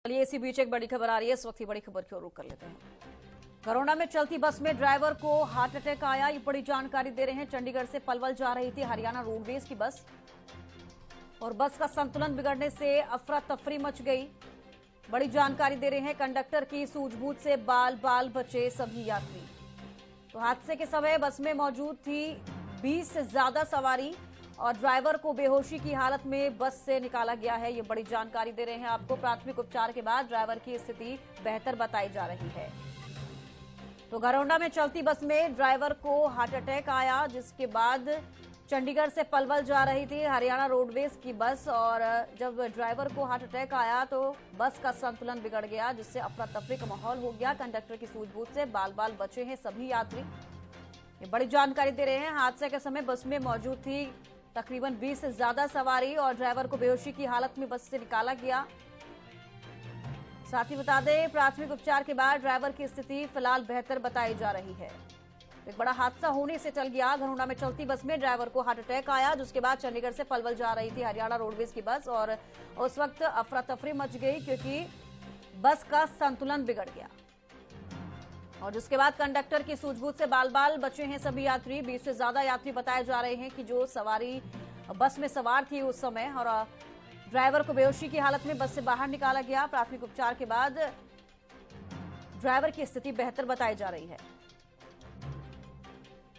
चलिए इसी बीच एक बड़ी खबर आ रही है। इस वक्त की बड़ी खबर की ओर रुख कर लेते हैं। घरोना में चलती बस में ड्राइवर को हार्ट अटैक आया। ये बड़ी जानकारी दे रहे हैं। चंडीगढ़ से पलवल जा रही थी हरियाणा रोडवेज की बस और बस का संतुलन बिगड़ने से अफरा तफरी मच गई। बड़ी जानकारी दे रहे हैं। कंडक्टर की सूझबूझ से बाल बाल बचे सभी यात्री। तो हादसे के समय बस में मौजूद थी 20 से ज्यादा सवारी और ड्राइवर को बेहोशी की हालत में बस से निकाला गया है। ये बड़ी जानकारी दे रहे हैं आपको। प्राथमिक उपचार के बाद ड्राइवर की स्थिति बेहतर बताई जा रही है। तो घरौंडा में चलती बस में ड्राइवर को हार्ट अटैक आया, जिसके बाद चंडीगढ़ से पलवल जा रही थी हरियाणा रोडवेज की बस और जब ड्राइवर को हार्ट अटैक आया तो बस का संतुलन बिगड़ गया, जिससे अफरा तफरी का माहौल हो गया। कंडक्टर की सूझबूझ से बाल बाल बचे हैं सभी यात्री। ये बड़ी जानकारी दे रहे हैं। हादसे के समय बस में मौजूद थी तकरीबन 20 से ज्यादा सवारी और ड्राइवर को बेहोशी की हालत में बस से निकाला गया। साथ ही बता दें, प्राथमिक उपचार के बाद ड्राइवर की स्थिति फिलहाल बेहतर बताई जा रही है। एक बड़ा हादसा होने से टल गया। घरौंडा में चलती बस में ड्राइवर को हार्ट अटैक आया, जिसके बाद चंडीगढ़ से पलवल जा रही थी हरियाणा रोडवेज की बस और उस वक्त अफरा तफरी मच गई क्योंकि बस का संतुलन बिगड़ गया और जिसके बाद कंडक्टर की सूझबूझ से बाल बाल बचे हैं सभी यात्री। 20 से ज्यादा यात्री बताए जा रहे हैं कि जो सवारी बस में सवार थी उस समय, और ड्राइवर को बेहोशी की हालत में बस से बाहर निकाला गया। प्राथमिक उपचार के बाद ड्राइवर की स्थिति बेहतर बताई जा रही है।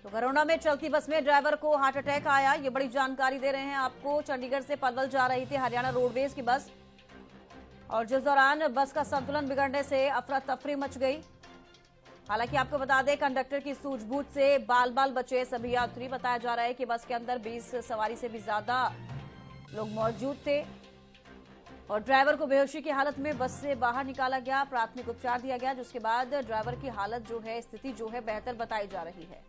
तो घरौंडा में चलती बस में ड्राइवर को हार्ट अटैक आया। ये बड़ी जानकारी दे रहे हैं आपको। चंडीगढ़ से पलवल जा रही थी हरियाणा रोडवेज की बस और जिस दौरान बस का संतुलन बिगड़ने से अफरा तफरी मच गई। हालांकि आपको बता दें, कंडक्टर की सूझबूझ से बाल बाल बचे सभी यात्री। बताया जा रहा है कि बस के अंदर 20 सवारी से भी ज्यादा लोग मौजूद थे और ड्राइवर को बेहोशी की हालत में बस से बाहर निकाला गया। प्राथमिक उपचार दिया गया, जिसके बाद ड्राइवर की हालत जो है, स्थिति जो है, बेहतर बताई जा रही है।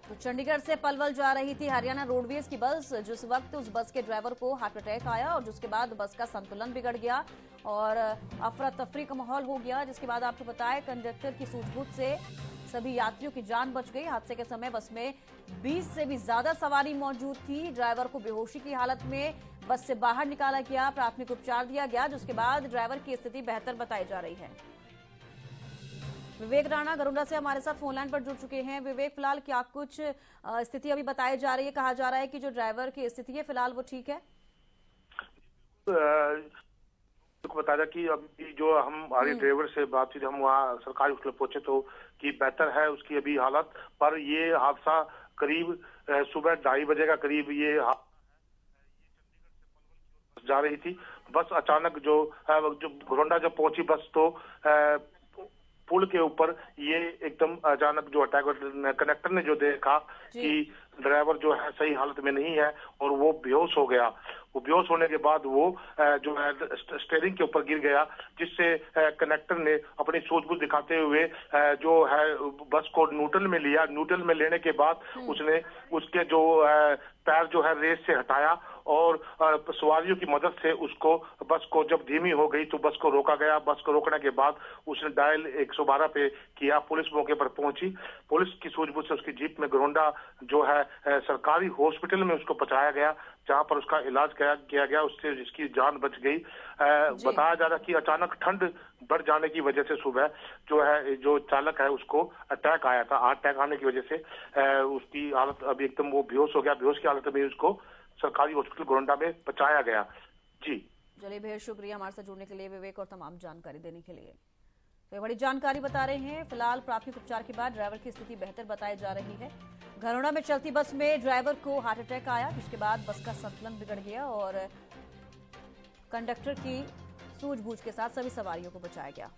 तो चंडीगढ़ से पलवल जा रही थी हरियाणा रोडवेज की बस, जिस वक्त उस बस के ड्राइवर को हार्ट अटैक आया और जिसके बाद बस का संतुलन बिगड़ गया और अफरा तफरी का माहौल हो गया। जिसके बाद आपको बताया, कंडक्टर की सूझबूझ से सभी यात्रियों की जान बच गई। हादसे के समय बस में 20 से भी ज्यादा सवारी मौजूद थी। ड्राइवर को बेहोशी की हालत में बस से बाहर निकाला गया, प्राथमिक उपचार दिया गया, जिसके बाद ड्राइवर की स्थिति बेहतर बताई जा रही है। विवेक राणा घरौंडा से हमारे साथ फोनलाइन पर जुड़ चुके हैं। विवेक, फिलहाल क्या कुछ स्थिति अभी बताई जा रही है? कहा जा रहा है कि जो ड्राइवर की स्थिति है फिलहाल वो ठीक है। बता दें कि अभी जो हमारे ड्राइवर से बातचीत, हम वहाँ सरकारी हॉस्पिटल पहुंचे तो कि बेहतर है उसकी अभी हालत। पर ये हादसा करीब सुबह 2:30 बजे का करीब ये जा रही थी बस। अचानक जो घरौंडा जब पहुंची बस तो पुल के ऊपर ये एकदम अचानक जो अटैक, कनेक्टर ने जो देखा कि ड्राइवर जो है सही हालत में नहीं है और वो बेहोश हो गया। वो बेहोश होने के बाद वो जो है स्टीयरिंग के ऊपर गिर गया, जिससे कनेक्टर ने अपनी सूझबूझ दिखाते हुए जो है बस को न्यूट्रल में लिया। न्यूट्रल में लेने के बाद उसने उसके जो पैर जो है रेस से हटाया और सवारियों की मदद से उसको, बस को जब धीमी हो गई तो बस को रोका गया। बस को रोकने के बाद उसने डायल 112 पे किया। पुलिस मौके पर पहुंची। पुलिस की सूझबूझ से उसकी जीप में घरौंडा जो है सरकारी हॉस्पिटल में उसको पहुंचाया गया, जहां पर उसका इलाज किया गया, उससे जिसकी जान बच गई। बताया जा रहा कि अचानक ठंड बढ़ जाने की वजह से सुबह जो है जो चालक है उसको अटैक आया था। अटैक आने की वजह से उसकी हालत अभी एकदम वो बेहोश हो गया। बेहोश की हालत में उसको सरकारी हॉस्पिटल घरौंडा में पहुंचाया गया। जी चलिए, बेहद शुक्रिया हमारे साथ जुड़ने के लिए विवेक और तमाम जानकारी देने के लिए। तो ये बड़ी जानकारी बता रहे हैं। फिलहाल प्राथमिक उपचार के बाद ड्राइवर की स्थिति बेहतर बताई जा रही है। घरौंडा में चलती बस में ड्राइवर को हार्ट अटैक आया, जिसके बाद बस का संतुलन बिगड़ गया और कंडक्टर की सूझबूझ के साथ सभी सवारियों को बचाया गया।